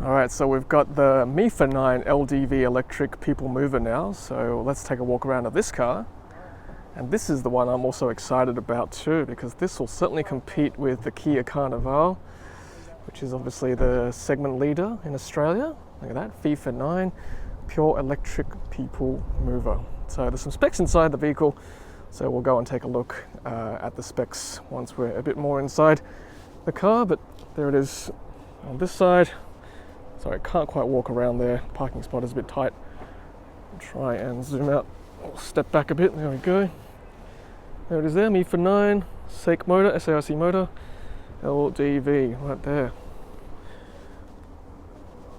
Alright, so we've got the Mifa 9 Ldv electric people mover now, so let's take a walk around of this car. And this is the one I'm also excited about too, because this will certainly compete with the Kia Carnival, which is obviously the segment leader in Australia. Look at that, FIFA 9 pure electric people mover. So there's some specs inside the vehicle, so we'll go and take a look at the specs once we're a bit more inside the car, but there it is on this side. Sorry, I can't quite walk around there. Parking spot is a bit tight. I'll try and zoom out. I'll step back a bit. There we go. There it is there. Mifa 9, SAIC motor, SAIC motor, Ldv, right there.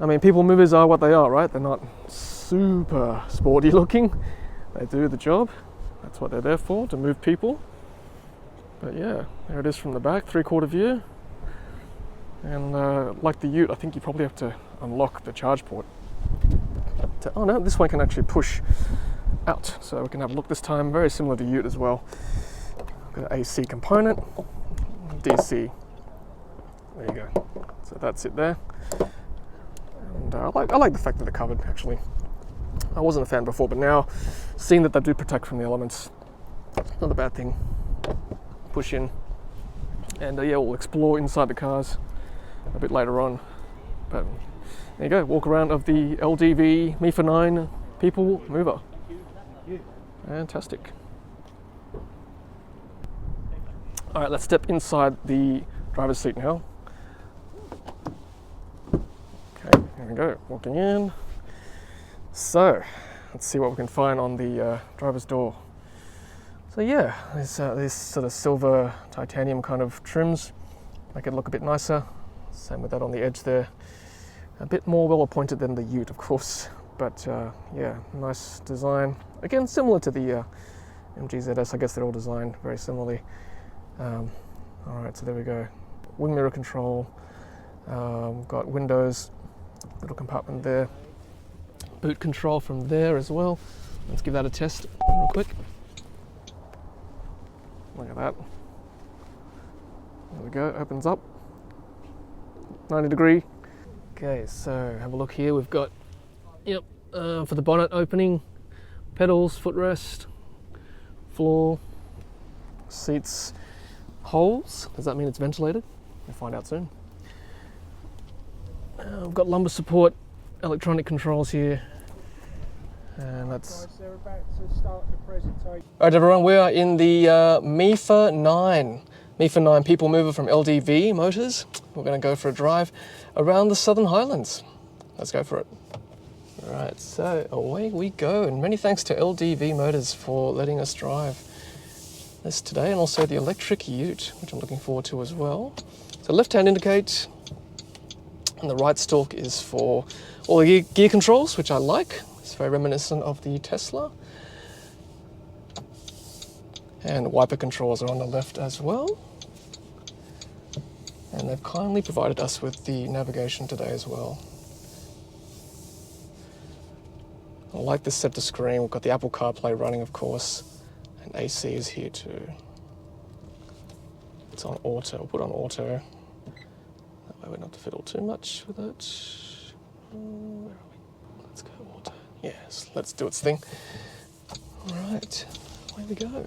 I mean, people movers are what they are, right? They're not super sporty looking. They do the job. That's what they're there for, to move people. But yeah, there it is from the back, 3/4 view. And like the Ute, I think you probably have to unlock the charge port. Oh no, this one can actually push out, so we can have a look this time. Very similar to Ute as well. Got an AC component, DC. There you go. So that's it there. And I like the fact that they're covered. Actually, I wasn't a fan before, but now seeing that they do protect from the elements, not a bad thing. Push in, and yeah, we'll explore inside the cars a bit later on. But there you go, walk around of the Ldv Mifa 9 people mover. Fantastic. All right, let's step inside the driver's seat now. Okay, here we go, walking in. So let's see what we can find on the driver's door. So yeah, there's sort of silver titanium kind of trims, make it look a bit nicer. Same with that on the edge there. A bit more well appointed than the Ute, of course, but yeah, nice design. Again, similar to the MGZS. I guess they're all designed very similarly. All right, so there we go. Wing mirror control. Got windows, little compartment there. Boot control from there as well. Let's give that a test real quick. Look at that. There we go, opens up. 90-degree. Okay, so have a look here. We've got, for the bonnet opening, pedals, footrest, floor, seats, holes. Does that mean it's ventilated? We'll find out soon. We've got lumbar support, electronic controls here. And that's... They're about to start the presentation. Alright everyone, we are in the Mifa 9. Mifa 9 people mover from Ldv Motors. We're going to go for a drive around the Southern Highlands. Let's go for it. Alright, so away we go. And many thanks to Ldv Motors for letting us drive this today, and also the electric Ute, which I'm looking forward to as well. So left hand indicate, and the right stalk is for all the gear controls, which I like. It's very reminiscent of the Tesla. And wiper controls are on the left as well. And they've kindly provided us with the navigation today as well. I like this center screen. We've got the Apple CarPlay running, of course, and AC is here too. It's on auto. We'll put on auto. That way we don't have to fiddle too much with it. Where are we? Let's go auto. Yes, let's do its thing. All right, away we go.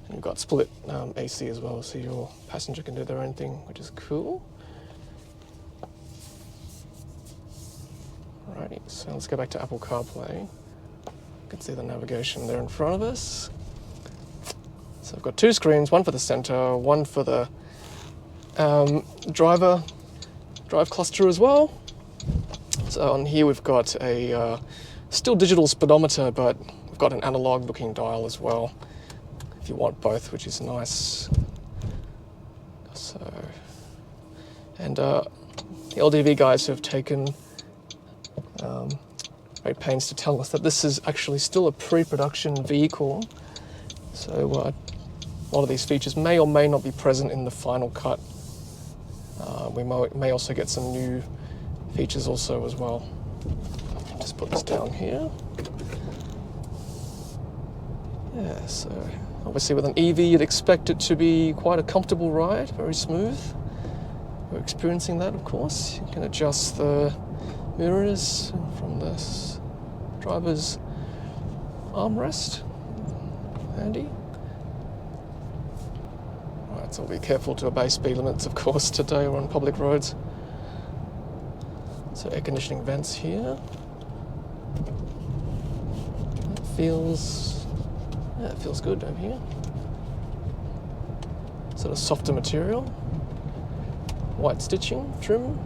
And you've got split AC as well, so your passenger can do their own thing, which is cool. Alrighty, so let's go back to Apple CarPlay. You can see the navigation there in front of us. So I've got two screens, one for the center, one for the drive cluster as well. So on here we've got a still digital speedometer, but we've got an analog looking dial as well, if you want both, which is nice. So, and the Ldv guys have taken great pains to tell us that this is actually still a pre-production vehicle. So a lot of these features may or may not be present in the final cut. We may also get some new features also as well. Just put this down here. Yeah, so Obviously with an EV you'd expect it to be quite a comfortable ride, very smooth. We're experiencing that, of course. You can adjust the mirrors from the driver's armrest. Handy. Right, so be careful to obey speed limits, of course, today we're on public roads. So air conditioning vents here. It feels good over here. Sort of softer material. White stitching, trim.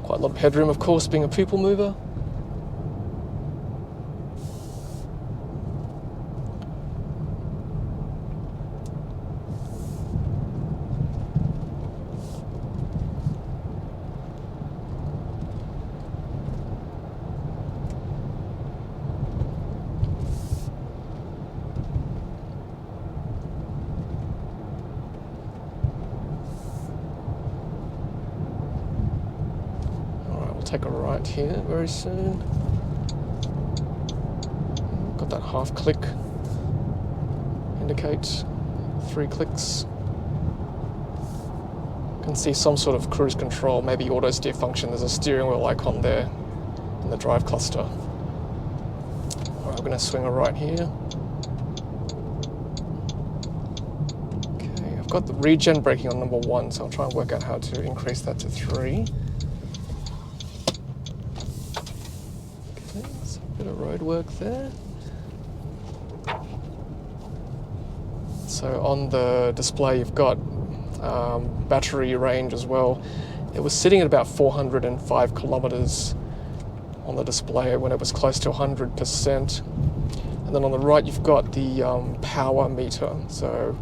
Quite a lot of headroom, of course, being a people mover. Take a right here very soon. Got that half click. Indicate 3 clicks. Can see some sort of cruise control, maybe auto steer function. There's a steering wheel icon there in the drive cluster. Alright, we're going to swing a right here. Okay, I've got the regen braking on number 1, so I'll try and work out how to increase that to 3. Bit of road work there. So on the display you've got battery range as well. It was sitting at about 405 kilometers on the display when it was close to 100%. And then on the right you've got the power meter. So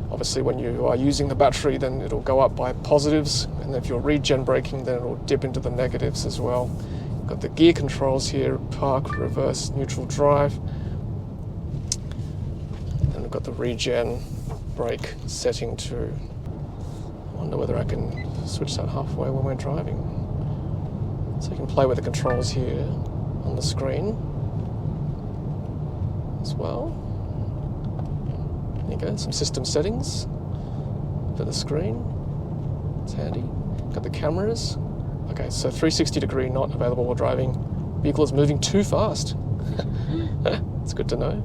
obviously when you are using the battery then it'll go up by positives, and if you're regen braking then it'll dip into the negatives as well. Got the gear controls here, park, reverse, neutral drive. And we've got the regen brake setting too. I wonder whether I can switch that halfway when we're driving. So you can play with the controls here on the screen as well. There you go, some system settings for the screen. It's handy. Got the cameras. Okay, so 360 degree not available while driving. Vehicle is moving too fast. It's good to know.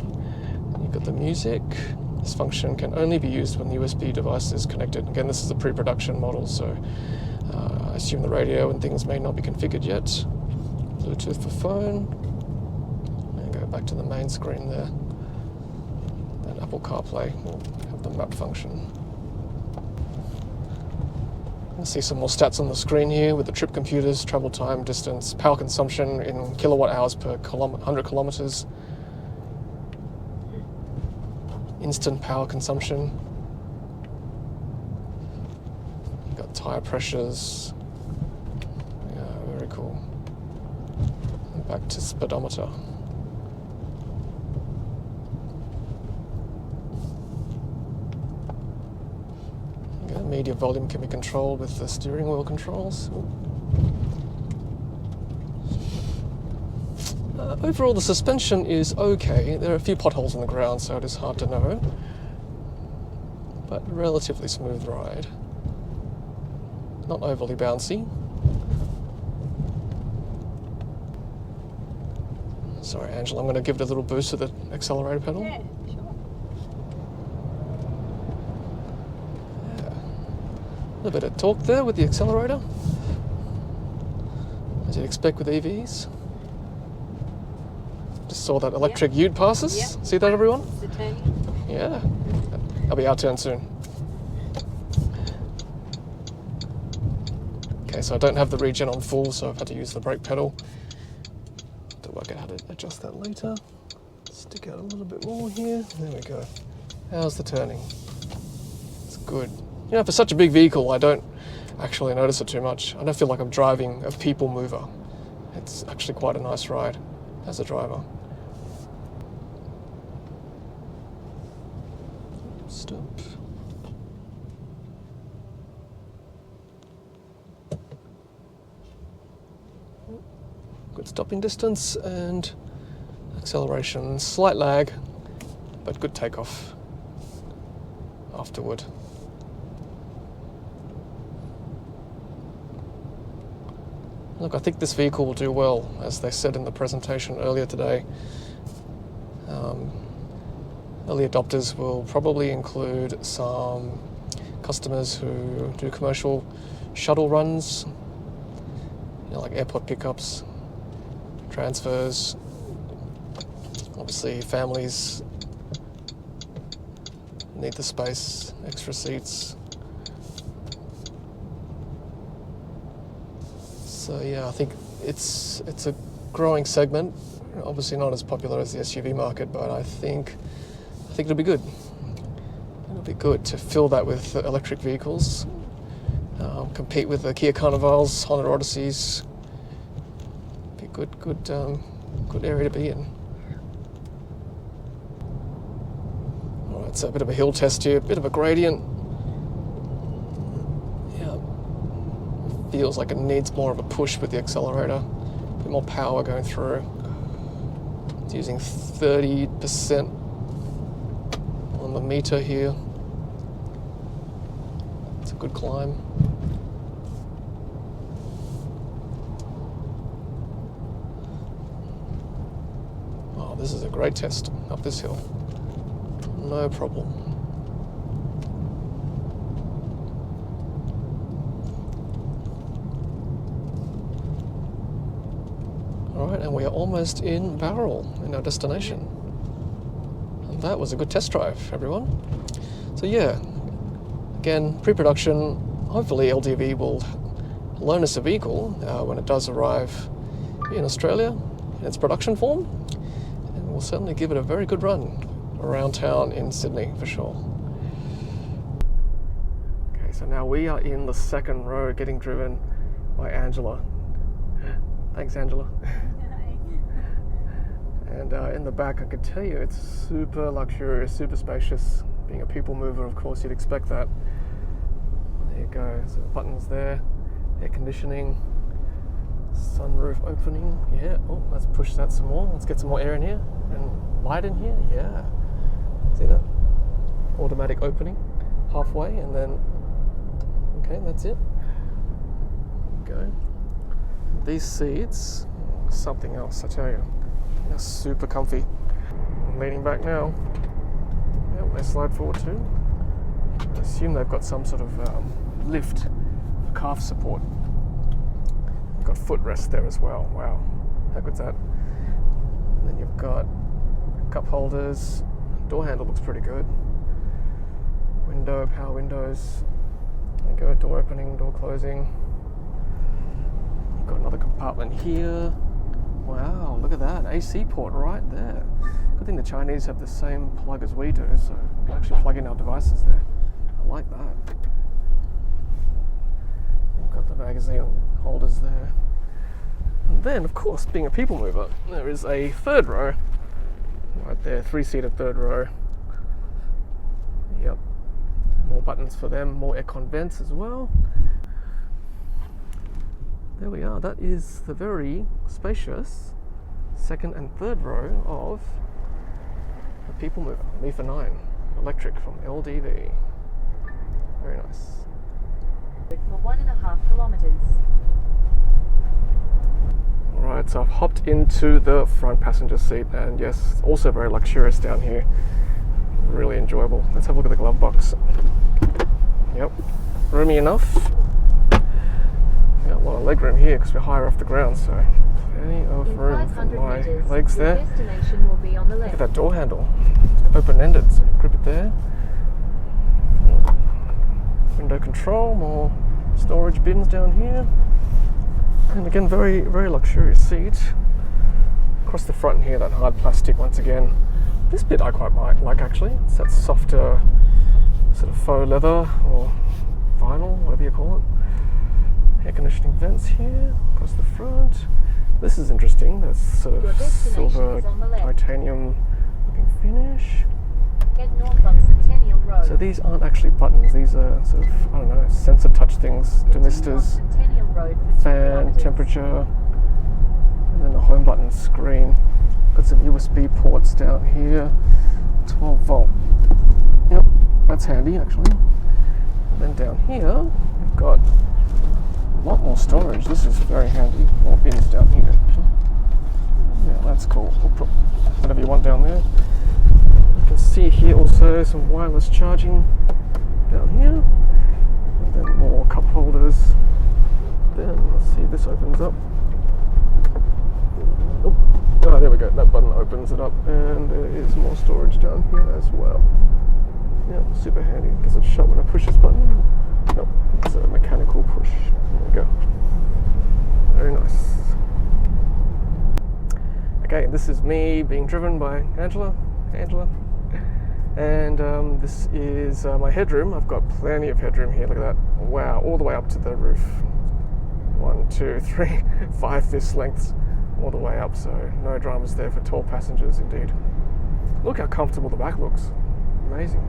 You've got the music. This function can only be used when the USB device is connected. Again, this is a pre-production model, so I assume the radio and things may not be configured yet. Bluetooth for phone. And go back to the main screen there. Then Apple CarPlay will have the map function. See some more stats on the screen here with the trip computers, travel time, distance, power consumption in kilowatt hours per 100 kilometers, instant power consumption. You've got tire pressures. Yeah, very cool. And back to speedometer. Media volume can be controlled with the steering wheel controls. Overall, the suspension is okay. There are a few potholes in the ground, so it is hard to know. But relatively smooth ride. Not overly bouncy. Sorry, Angela, I'm going to give it a little boost to the accelerator pedal. Yeah, sure. A little bit of torque there with the accelerator, as you'd expect with EVs. Just saw that electric Ute passes. Yep. See that, everyone? It's the turning. Yeah. That'll be our turn soon. Okay, so I don't have the regen on full, so I've had to use the brake pedal. To work out how to adjust that later. Stick out a little bit more here. There we go. How's the turning? It's good. You know, for such a big vehicle, I don't actually notice it too much. I don't feel like I'm driving a people mover. It's actually quite a nice ride as a driver. Stop. Good stopping distance and acceleration. Slight lag. but good takeoff afterward. Look, I think this vehicle will do well, as they said in the presentation earlier today. Early adopters will probably include some customers who do commercial shuttle runs, like airport pickups, transfers. Obviously, families need the space, extra seats. So yeah, I think it's a growing segment. Obviously not as popular as the SUV market, but I think it'll be good. It'll be good to fill that with electric vehicles, compete with the Kia Carnivals, Honda Odysseys. Be a good area to be in. All right, so a bit of a hill test here, a bit of a gradient. Yeah, feels like it needs more of a push with the accelerator, a bit more power going through. It's using 30% on the meter here. It's a good climb. Oh, this is a great test up this hill. No problem. Alright, and we are almost in Barrel, in our destination. And that was a good test drive, everyone. So yeah, again, pre-production, hopefully LDV will loan us a vehicle when it does arrive in Australia in its production form. And we'll certainly give it a very good run around town in Sydney, for sure. Okay, so now we are in the second row, getting driven by Angela. Thanks, Angela. And in the back, I could tell you, it's super luxurious, super spacious. Being a people mover, of course, you'd expect that. There you go, so the buttons there, air conditioning, sunroof opening, yeah. Oh, let's push that some more. Let's get some more air in here, and light in here, yeah. See that? Automatic opening, halfway, and then, okay, that's it. Go. These seats, something else, I tell you. They're super comfy. I'm leaning back now. Yep, they slide forward too. I assume they've got some sort of lift for calf support. You've got footrest there as well. Wow, how good's that? And then you've got cup holders. Door handle looks pretty good. Window, power windows. There you go, door opening, door closing. You've got another compartment here. Wow, look at that, AC port right there. Good thing the Chinese have the same plug as we do, so we can actually plug in our devices there. I like that. We've got the magazine holders there. And then, of course, being a people mover, there is a third row. Right there, 3-seater third row. Yep, more buttons for them, more aircon vents as well. There we are, that is the very spacious second and third row of the people mover, Mifa 9, electric from LDV. Very nice. For 1.5 kilometers. Alright, so I've hopped into the front passenger seat, and yes, also very luxurious down here. Really enjoyable. Let's have a look at the glove box. Yep, roomy enough. Got a lot of leg room here because we're higher off the ground, so plenty of room for my legs there. Destination will be on the left. Look at that door handle, it's open-ended, so grip it there. Window control, more storage bins down here, and again, very, very luxurious seat. Across the front here, that hard plastic once again. This bit I quite like actually. It's that softer sort of faux leather or vinyl, whatever you call it. Air conditioning vents here, across the front. This is interesting, that's sort of silver titanium looking finish. Get north on Centennial Road. So these aren't actually buttons, these are sort of, I don't know, sensor touch things, demisters, fan, temperature, and then the home button screen. Got some USB ports down here. 12 volt. Yep, that's handy actually. And then down here, we've got a lot more storage. This is very handy. More bins down here. Yeah, that's cool. We'll put whatever you want down there. You can see here also some wireless charging down here. And then more cup holders. Then let's see if this opens up. Oh, there we go. That button opens it up, and there is more storage down here as well. Yeah, super handy because it's shut when I push this button. Nope, it's a mechanical push. There we go. Very nice. Okay, this is me being driven by Angela, and this is my headroom. I've got plenty of headroom here. Look at that! Wow, all the way up to the roof. 1, 2, 3, 5 fist lengths all the way up. So no dramas there for tall passengers, indeed. Look how comfortable the back looks. Amazing.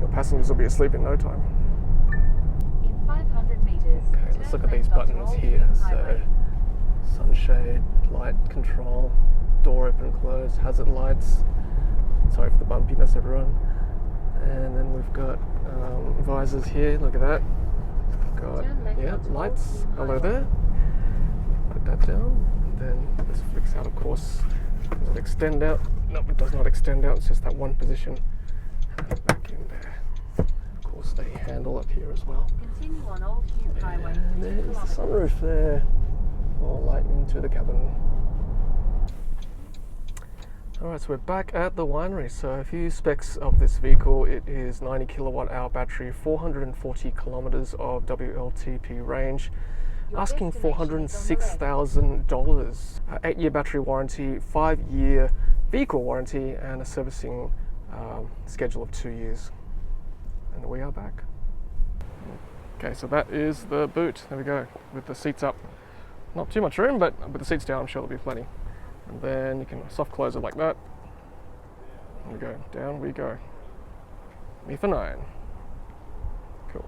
Your passengers will be asleep in no time. In 500 meters. Okay, let's look at these buttons here. So sunshade, light control, door open, close, hazard lights. Sorry for the bumpiness, everyone. And then we've got visors here. Look at that. Got lights. Hello there. Put that down. And then this flicks out, of course. Does it extend out? Nope, it does not extend out. It's just that one position. Back in there. Of course, a handle up here as well. Continue on Old Hugh Highway. And there's the sunroof there. More light into the cabin. Alright, so we're back at the winery. So a few specs of this vehicle. It is 90 kilowatt hour battery, 440 kilometers of WLTP range. Asking $406,000. 8-year battery warranty, 5-year vehicle warranty, and a servicing schedule of 2 years. And we are back. Okay, so that is the boot. There we go, with the seats up. Not too much room, but with the seats down, I'm sure there'll be plenty. And then you can soft close it like that. There we go, down we go. Mifa 9. Cool.